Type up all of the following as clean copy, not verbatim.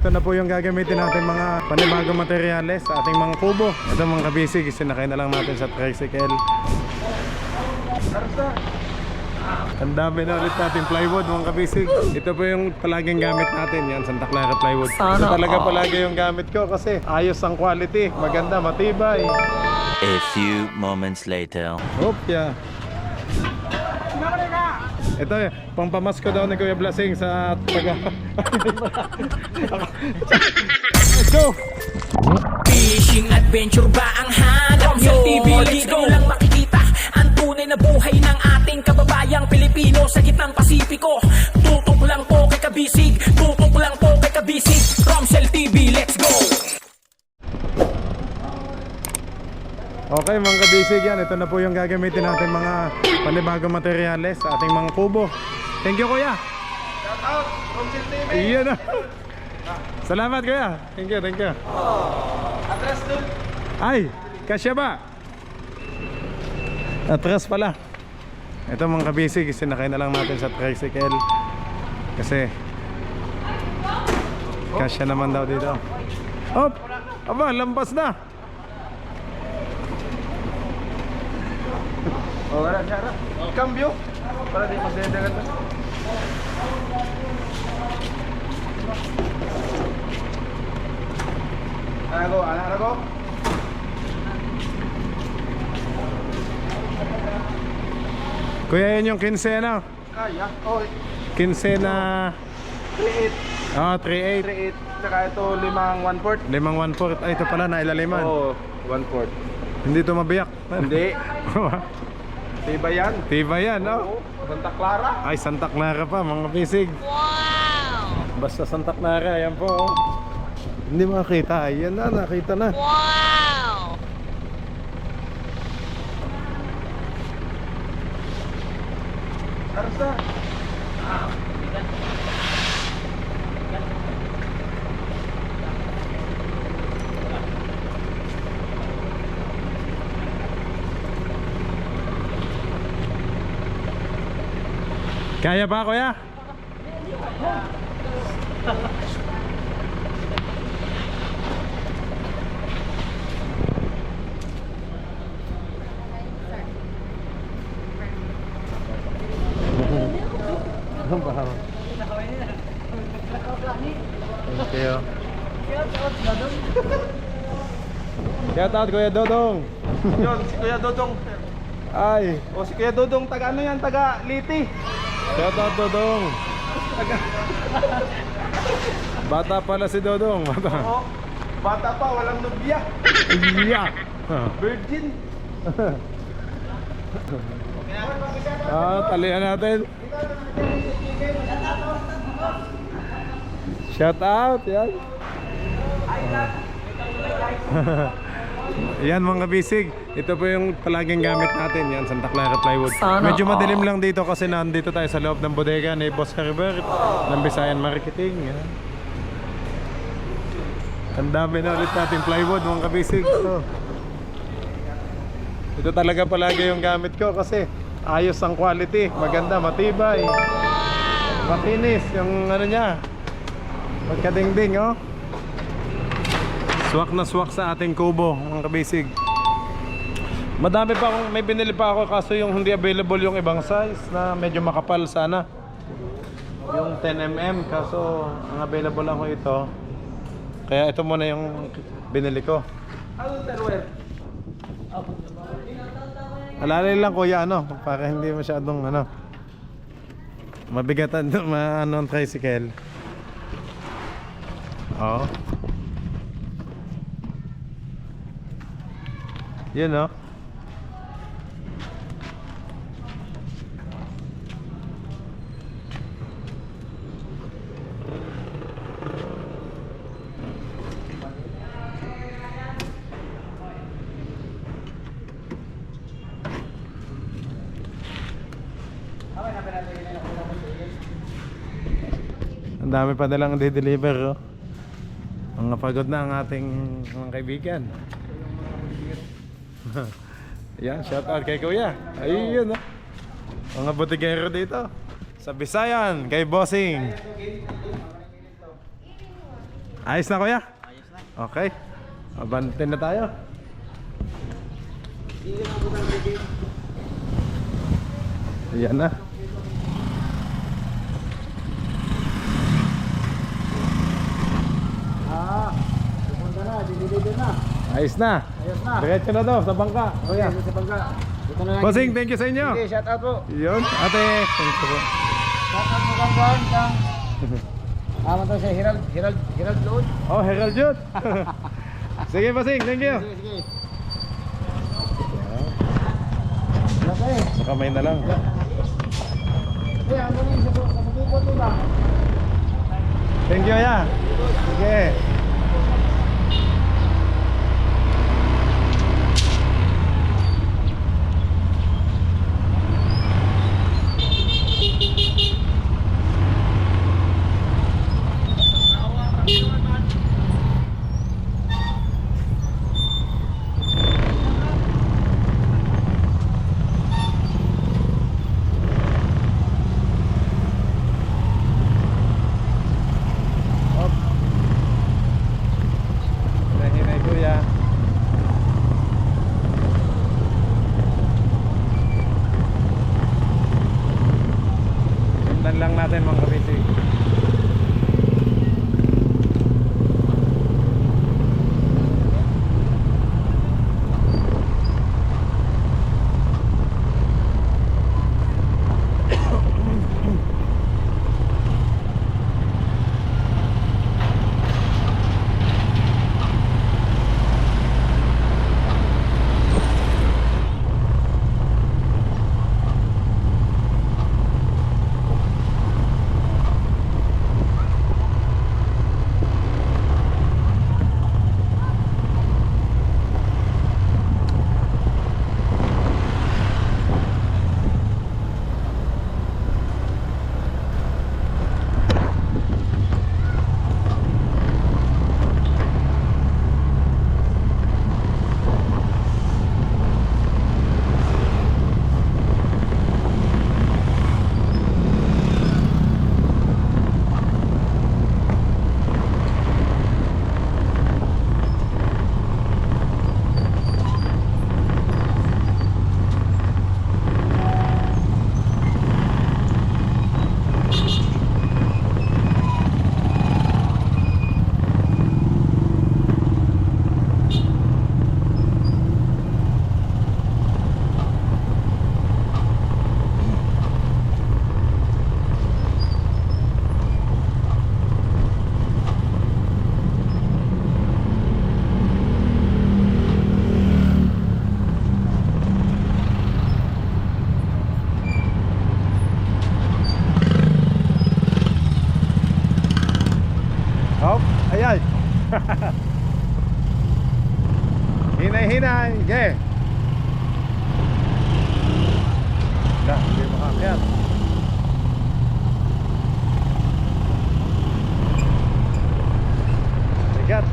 Ito na po yung gagamitin natin mga panibagong materyales sa ating mga kubo. Ito mga kabisig, sinakay na lang natin sa tricycle. Ang dami na ulit natin plywood mga kabisig. Ito po yung palaging gamit natin. Yan, Santa Clara plywood. Ito talaga palagi yung gamit ko kasi ayos ang quality. Maganda, matibay. A few moments later. Opya. Ito pang pamasko daw ni Kuya Blasing sa taga. Let's go! Fishing adventure ba ang hanap nyo? TV, let's go! Lang makikita ang tunay na buhay ng ating kababayang Pilipino sa gitnang Pasipiko. Tutok lang po kay Kabisig, tutok lang po kay Kabisig. Romsel TV, let's go! Okay mga kabisig, yan. Ito na po yung gagamitin natin mga panibagong materyales sa ating mga kubo. Thank you Kuya. Shout out from TV. Iyan na. Salamat Kuya. Thank you, thank you. Atras dun. Ay, kasya ba? Atras pala. Ito mga kabisig, sinakay na lang natin sa tricycle. Kasi kasya naman daw dito. Hop! Aba, lampas na. Oh, wala siya. Cambio. Para di magdedagan na. Ano ko? Kuya, yun yung kinsena. Kaya. Oh, Kinsena. 3.8. Oh, 3.8. 3.8. Saka ito 5 1/4. 5 1/4. Ay, ito pala, nailaliman. Oh, 1/4. Hindi ito mabiyak. Hindi. Diba yan? Tiba yan, no? Oo. Santa Clara. Ay, Santa Clara pa, mga bisig. Wow! Basta Santa Clara, yan po. Oh. Hindi makakita. Ayan na, nakita na. Wow! Arsa. Kaya ba, Kuya? Thank you. Shout out Kuya Dodong. Yun, si Kuya Dodong. Ay, O si Kuya Dodong, taga ano yan? Taga Liti. shout out Dodong. Bata pala si Dodong. Bata. Oo. Bata pa, walang nubya. Yeah. Virgin. Talian natin. Shout out, yan. Yan mga bisig. Ito po yung palaging gamit natin. Yan, Santa Clara plywood. Medyo madilim lang dito kasi nandito tayo sa loob ng bodega ni Boss Herbert ng Visayan Marketing. Yan. Ang dami na ulit natin plywood mga kabisig. Ito talaga palagi yung gamit ko kasi ayos ang quality. Maganda, matibay. Makinis yung ano niya. Magkadingding, oh. Swak na swak sa ating kubo mga kabisig. Madami pa akong, may binili pa ako kaso yung hindi available yung ibang size na medyo makapal sana. Yung 10mm kaso ang available lang ko ito. Kaya ito muna yung binili ko. Ano terware? Alalay lang kuya ano para hindi masyadong ano mabigatan ano ang tricycle. Oh. Yun no. Ang dami pa nilang di-deliver oh. Mga pagod na ang ating mga kaibigan. Yan, shout out kay Kuya. Ayun oh. Mga butigero dito sa Visayan, kay Bossing. Ayos na kuya? Ayos na. Okay. Abantin na tayo. Ayan na. Pupunta na, didilido na. Ayos na. Ayos na. Diretso na daw sa bangka. Kuya. Sa bangka. Dito na lang. Bossing, thank you sa inyo. Sige, shout out po. Yun, ate. Thank you po. Shout out po kang Juan, kang... to si Herald Load. Oh, Herald Jut. Sige, bossing, thank you. Sige, sige. Laki. Sa kamay na lang. Eh, ang galing sa bukot nila. Thank you, ya. Sige. Hinay kuya. Sundan lang natin mga kabisig. Hop, ayan. Hinay-hinay. Okay. Wala, hindi makakyat. Sigat.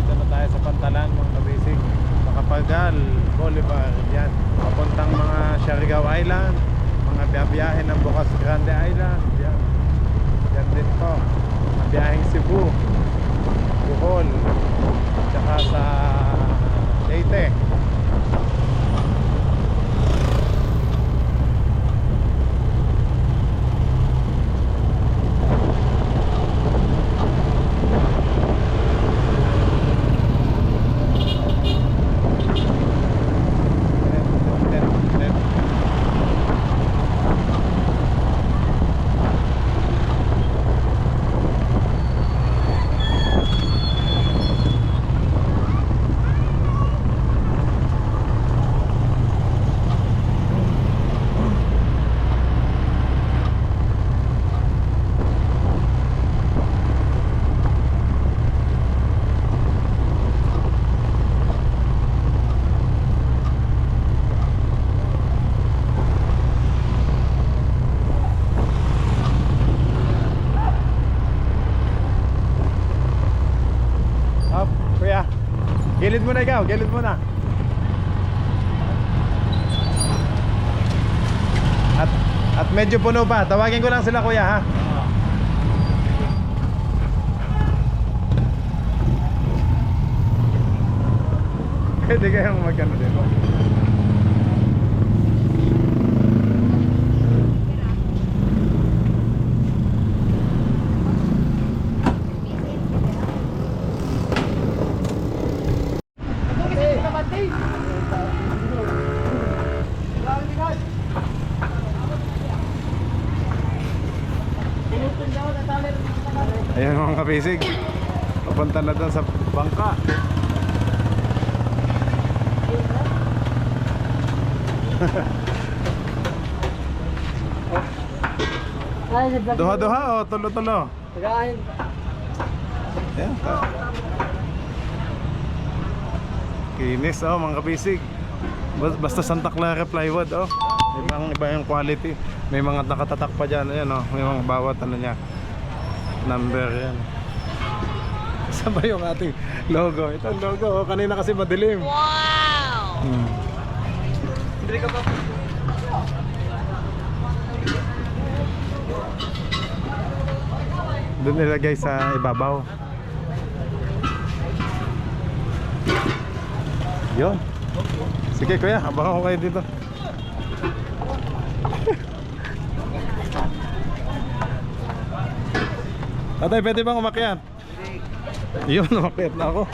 Dito na tayo sa Pantalan mga kabisig. Makapagal Boulevard. Yan. Papuntang mga Siargao Island. Mga biyabiyahe ng Bocas Grande Island. Yan. Yan din po. Mga biyaheng Cebu, Bohol, tsaka sa Leyte. Gilid mo na ikaw, gilid mo na. At medyo puno pa. Tawagin ko lang sila kuya ha. Pwede kayong magkano din. Ayan mga kabisig, papunta na doon sa bangka. Duha-duha o tulo-tulo? Tagain. Ayan ka. Kinis oh mga kabisig. Basta Santa Clara plywood oh. Iba yung quality. May mga nakatatak pa dyan. Ayan oh. May mga bawat ano niya number yan. Saan ba yung ating logo? Ito ang logo oh. Kanina kasi madilim. Wow! Hindi ka pa. Doon nilagay sa ibabaw. Yun. Sige kuya, abangan ko kayo dito. Tatay, pwede bang umakyat? Yun, umakyat na ako.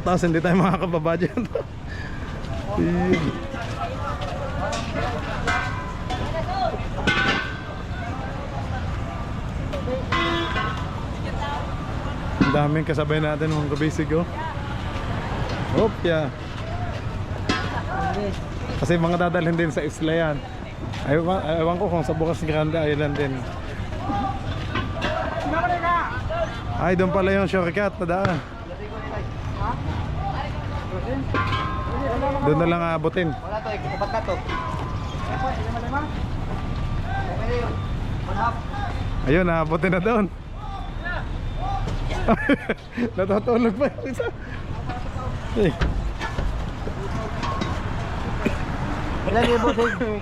Tapos hindi tayo makakababa dyan. Ang daming kasabay natin mga kabisig oh. Yeah. Kasi mga dadalhin din sa isla yan. Ewan ko kung sa Bukas Grande Island din. Ay, doon pala yung shortcut na daan. Doon na lang aabutin. Wala to, ikupat ka to. Ayun, aabutin na doon. Natutulog pa yung isa. Eh. Ilan yung bossing?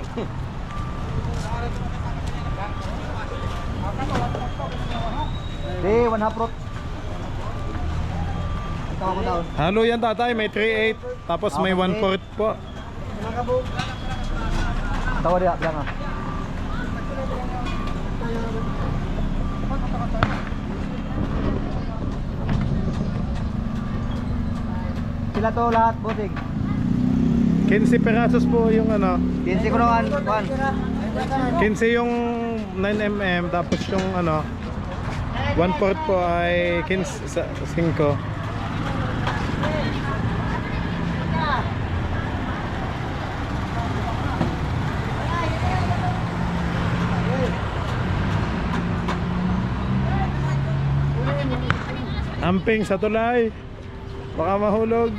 Di, 1/2 rot. Ito ako down. Halo yan tatay, may 3/8 tapos may 1/4 po. Tawa dia, bilang ah. Sila to lahat, bossing. 15 perasos po yung ano. 15 ko naman, 15 yung 9mm tapos yung ano 1/4 po ay 15 sa 5. Amping sa tulay. Baka mahulog.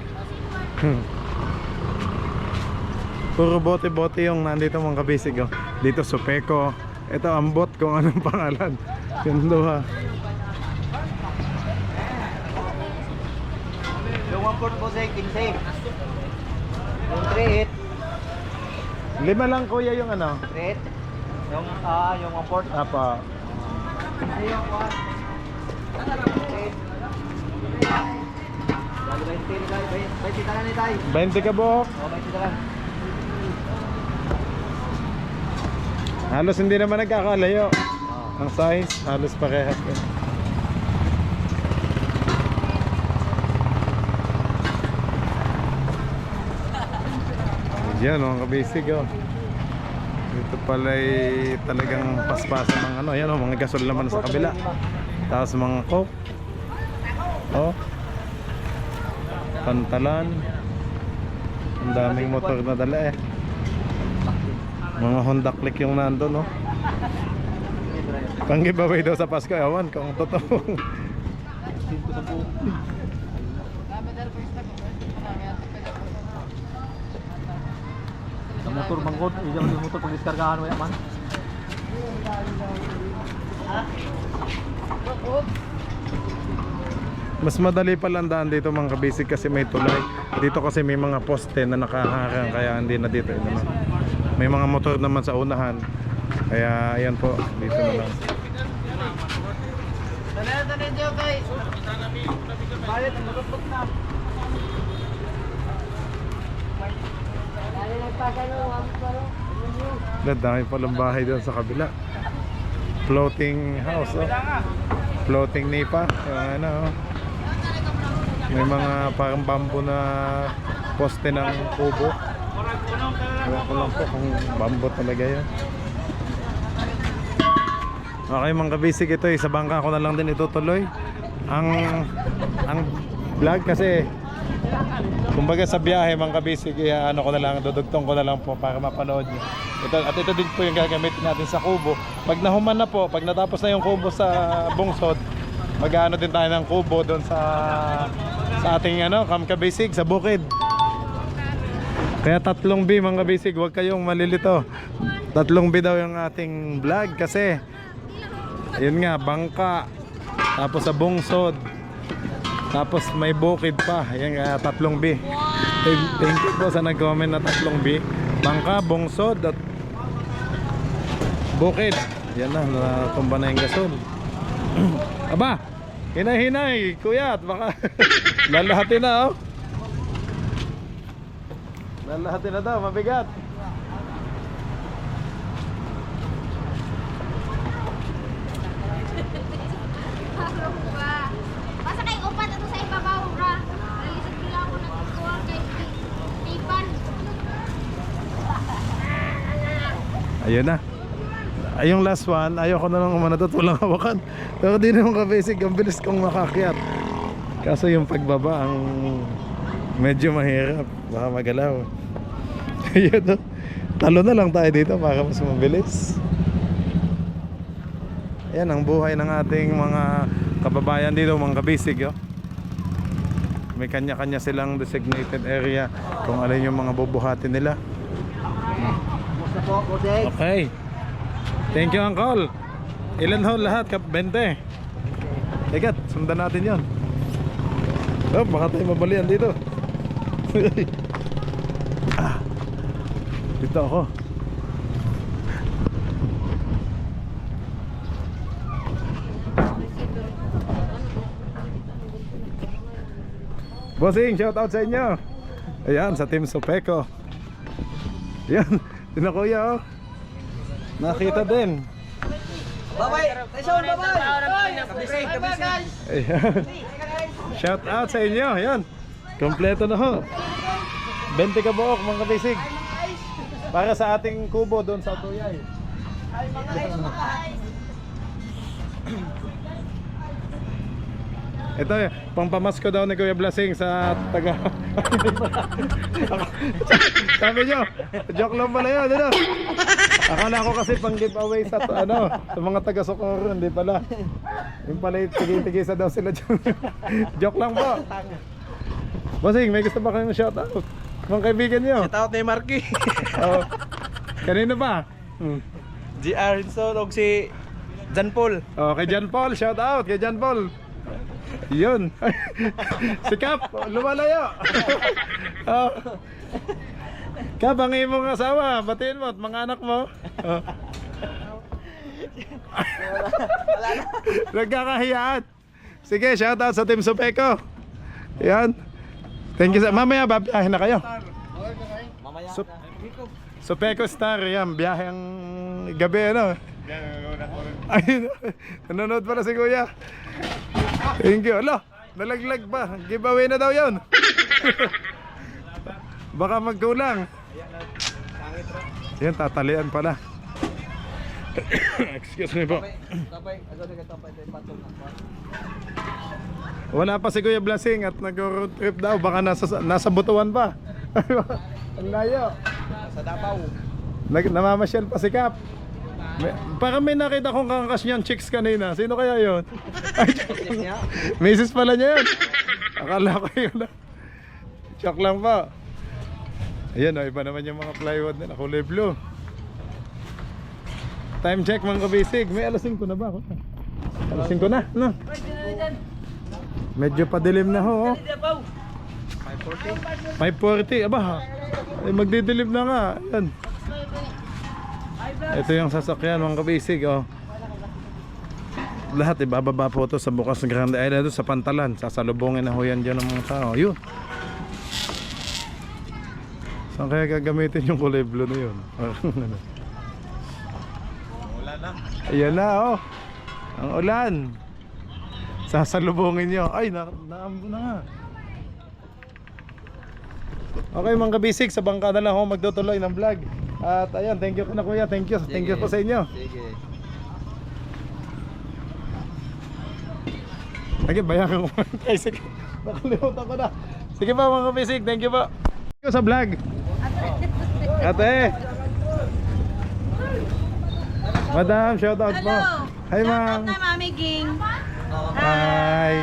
Puro bote-bote yung nandito mga kabisig oh. Dito Supeco. Ito ambot kung anong pangalan. Yung duha. Yung 1/4 bossing, 15. Yung 3/8. 5 lang kuya yung ano. 3/8. Yung 1/4. Apa. Yung 20 ka buhok. Halos hindi naman nagkakalayo. Ang size, halos parehas din. Yan mga kabisig oh. Ito pala'y talagang paspasan ng ano. Yan oh, mga gasol naman sa kabila. Tapos mga coke. Oh. Pantalan. Ang daming motor na dala eh. Mga Honda Click yung nandun no. Pang giveaway daw sa Pasko. Ewan kung totoo. motor mangkot, yung motor pag diskargahan mo yaman. Mas madali pala ang daan dito mga kabisig kasi may tulay. Dito kasi may mga poste na nakaharang kaya hindi na dito. Ito na. May mga motor naman sa unahan. Kaya ayan po, dito na lang. Dami palang bahay doon sa kabila. Floating house, oh. Floating nipa. Yung ano, oh. May mga parang bamboo na poste ng kubo. Ewan ko lang po kung bamboo talaga yan. Okay mga kabisig, ito sa bangka ko na lang din itutuloy ang vlog kasi kumbaga sa biyahe mga kabisig, ano ko na lang, dudugtong ko na lang po para mapanood nyo. Ito din po yung gagamitin natin sa kubo. Pag nahuman na po, pag natapos na yung kubo sa bungsod, mag-ano din tayo ng kubo doon sa ating Camp Kabisig sa bukid. Kaya 3B mga kabisig, huwag kayong malilito. 3B daw yung ating vlog kasi yun nga, bangka, tapos sa bungsod, tapos may bukid pa. Yan nga, 3B. Thank you po sa nag-comment na 3B. Bangka, bungsod at bukid. Yan na, natumba na yung gasol. Aba, hinay-hinay kuya, baka lalahatin na, oh. Lalahatin na daw, mabigat. Basta kay upat ito sa ibabaw, bra. Nalisod nila ako ng kukuha kay Tipan. Ayun na. Ay, yung last one, ayoko na lang umano to, walang hawakan. Pero di naman kabisig, ang bilis kong makakyat. Kaso yung pagbaba ang medyo mahirap, baka magalaw. Ayun, talo na lang tayo dito para mas mabilis. Ayan ang buhay ng ating mga kababayan dito mga kabisig, oh. May kanya-kanya silang designated area kung alin yung mga bubuhatin nila. Okay. Thank you, Uncle. Ilan ho lahat? 20. Ikat, sundan natin yon. Oh, baka tayo mabalian dito. Dito ako. Bossing, shout out sa inyo. Ayan, sa Team Sopeco. Ayan, tinakuya, oh. Nakita din. Bye-bye! Tyson, bye-bye! Ayan. Shout out sa inyo. Ayan, kompleto na ho. 20 kabuok mga kabisig. Para sa ating kubo doon sa Tuyay. Ito, pangpamasko daw ni Kuya Blasing sa taga. Sabi nyo, joke lang pala yun, ano? Akala ko kasi pang giveaway sa sa mga taga Socorro, hindi pala. Yung pala tigisa daw sila dyan. Joke lang po. Bossing, may gusto ba kayong shoutout? Mga kaibigan nyo. Shoutout ni Marky. Oh. Kanino ba? GR Rinson og si John Paul. Oh, kay John Paul, shoutout kay John Paul. Yun. Si Kap, lumalayo. Oh. Kap, ang imong asawa, batiin mo at mga anak mo. Oh. Nagkakahiyaan. Sige, shoutout sa Team Sopeco. Yan. Thank you sa... Mamaya, babiyahe na kayo. Sopeco Star, yan. Biyahe ang gabi, ano? Ayun, nanonood pala si Kuya. Thank you. Alo, nalaglag pa. Giveaway na daw yun. Baka magkulang. Yan, tatalian pala. Excuse me po. Wala pa si Kuya Blasing at nag-road trip daw. Baka nasa Butuan pa. Ang layo. Sa Davao. Namamasyal pa si Kap. Parang may nakita kong kangkas niyan chicks kanina. Sino kaya yun? Mrs. pala niya yun. Akala ko yun. Shock lang pa. Ayan, iba naman yung mga plywood nila. Kulay blue. Time check mga kabisig. May alas 5 na ba? Alas 5 na, no? Medyo padilim na ho. Oh. 540. Aba ha. Ay, magdidilim na nga. Ayan. Ito yung sasakyan mga kabisig. Oh. Lahat ibababa po ito sa bukas ng Grande Island sa Pantalan. Sasalubungin na ho yan dyan ng mga tao. Yun. Saan kaya gagamitin yung kulay blue na yun? Wala na. Ayan na oh. Ang ulan. Sasalubungin nyo. Ay, naambo na nga. Okay mga kabisig, sa bangka na lang ako magtutuloy ng vlog. At ayan, thank you na kuya. Thank you. Thank you po sa inyo. Sige. Sige, bayaran ko muna tayo. Sige, nakalimutan ko na. Sige pa mga kabisig, thank you po. Thank you sa vlog. Ate. Madam, shout out po. Hi ma'am. Shout out na Mami Ging. Hi.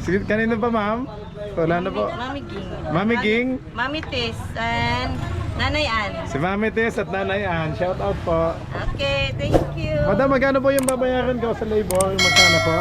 Sige, kanino pa ma'am? Wala na po. Mami Ging. Mami Ging, Mami Tess and Nanay Ann. si Mami Tess at Nanay Ann. Shout out po. Okay, thank you. Madam, magkano po yung babayaran ko sa labor? Yung magkano po?